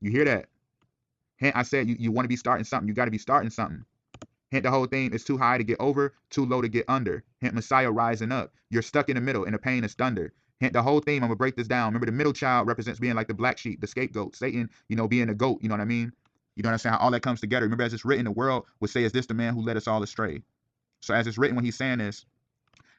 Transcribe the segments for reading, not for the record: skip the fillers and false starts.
You hear that? Hint, I said you want to be starting something. You got to be starting something. Hint, the whole thing is too high to get over, too low to get under. Hint, Messiah rising up. You're stuck in the middle, and the pain is thunder. Hint, the whole theme, I'm going to break this down. Remember, the middle child represents being like the black sheep, the scapegoat. Satan, being a goat, you know what I mean? You know what I'm saying? How all that comes together. Remember, as it's written, the world would say, is this the man who led us all astray? So as it's written, when he's saying this,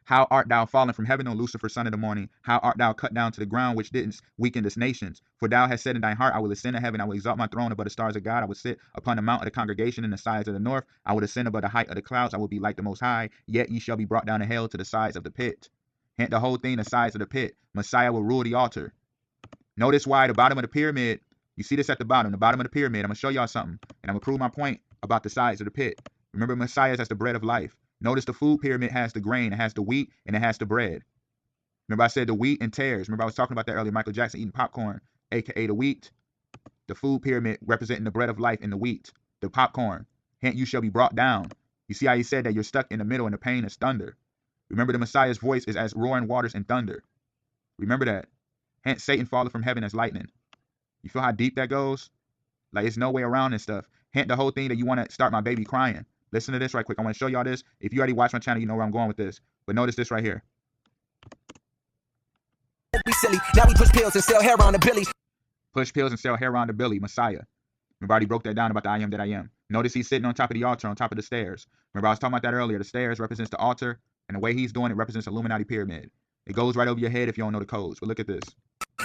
how art thou fallen from heaven, O Lucifer, son of the morning? How art thou cut down to the ground, which didn't weaken this nations? For thou hast said in thine heart, I will ascend to heaven, I will exalt my throne above the stars of God, I will sit upon the mount of the congregation in the sides of the north, I will ascend above the height of the clouds, I will be like the Most High, yet ye shall be brought down to hell to the sides of the pit. Hint, the whole thing, the sides of the pit. Messiah will rule the altar. Notice why the bottom of the pyramid, you see this at the bottom of the pyramid, I'm going to show y'all something, and I'm going to prove my point about the sides of the pit. Remember, Messiah is as the bread of life. Notice the food pyramid has the grain, it has the wheat, and it has the bread. Remember I said the wheat and tares. Remember I was talking about that earlier, Michael Jackson eating popcorn, aka the wheat. The food pyramid representing the bread of life and the wheat, the popcorn. Hence you shall be brought down. You see how he said that you're stuck in the middle and the pain is thunder. Remember the Messiah's voice is as roaring waters and thunder. Remember that. Hence Satan falleth from heaven as lightning. You feel how deep that goes? Like it's no way around this stuff. Hence the whole thing that you want to start my baby crying. Listen to this right quick. I want to show y'all this. If you already watched my channel, you know where I'm going with this. But notice this right here. Be silly. Now we push pills and sell hair on the billy. Push pills and sell hair on the billy. Messiah. Remember I already broke that down about the I am that I am. Notice he's sitting on top of the altar, on top of the stairs. Remember I was talking about that earlier. The stairs represents the altar, and the way he's doing it represents Illuminati pyramid. It goes right over your head if you don't know the codes. But look at this.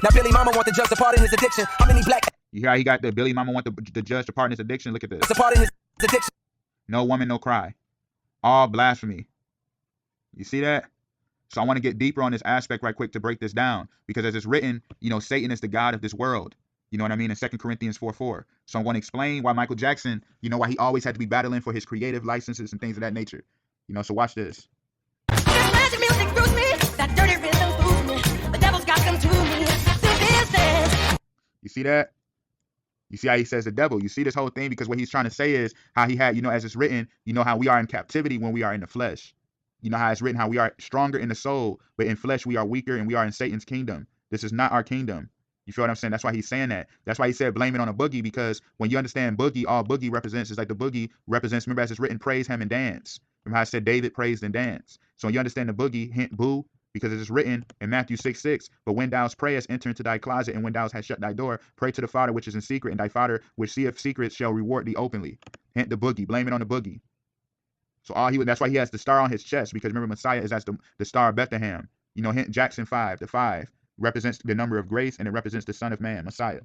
Now Billy Mama want the judge to pardon his addiction. How many black? You hear how he got the Billy Mama want the judge to pardon his addiction? Look at this. To pardon his addiction. No woman, no cry. All blasphemy. You see that? So I want to get deeper on this aspect right quick to break this down. Because as it's written, Satan is the god of this world. You know what I mean? In 2 Corinthians 4:4. So I'm going to explain why Michael Jackson, why he always had to be battling for his creative licenses and things of that nature. So watch this. Magic music screws me. That dirty rhythm fools me. The devil's got them to me. The business. You see that? You see how he says the devil. You see this whole thing because what he's trying to say is how he had, as it's written, how we are in captivity when we are in the flesh. You know how it's written, how we are stronger in the soul, but in flesh we are weaker and we are in Satan's kingdom. This is not our kingdom. You feel what I'm saying? That's why he's saying that. That's why he said blame it on a boogie, because when you understand boogie, all boogie represents is like the boogie represents, remember as it's written, praise him and dance. Remember how I said David praised and danced. So when you understand the boogie, hint boo, because it is written in Matthew 6:6, but when thou prayest, enter into thy closet, and when thou hast shut thy door, pray to the Father which is in secret, and thy Father which seeth secrets shall reward thee openly. Hint the boogie, blame it on the boogie. So that's why he has the star on his chest, because remember Messiah is as the star of Bethlehem. Hint Jackson 5, the 5 represents the number of grace, and it represents the Son of Man, Messiah.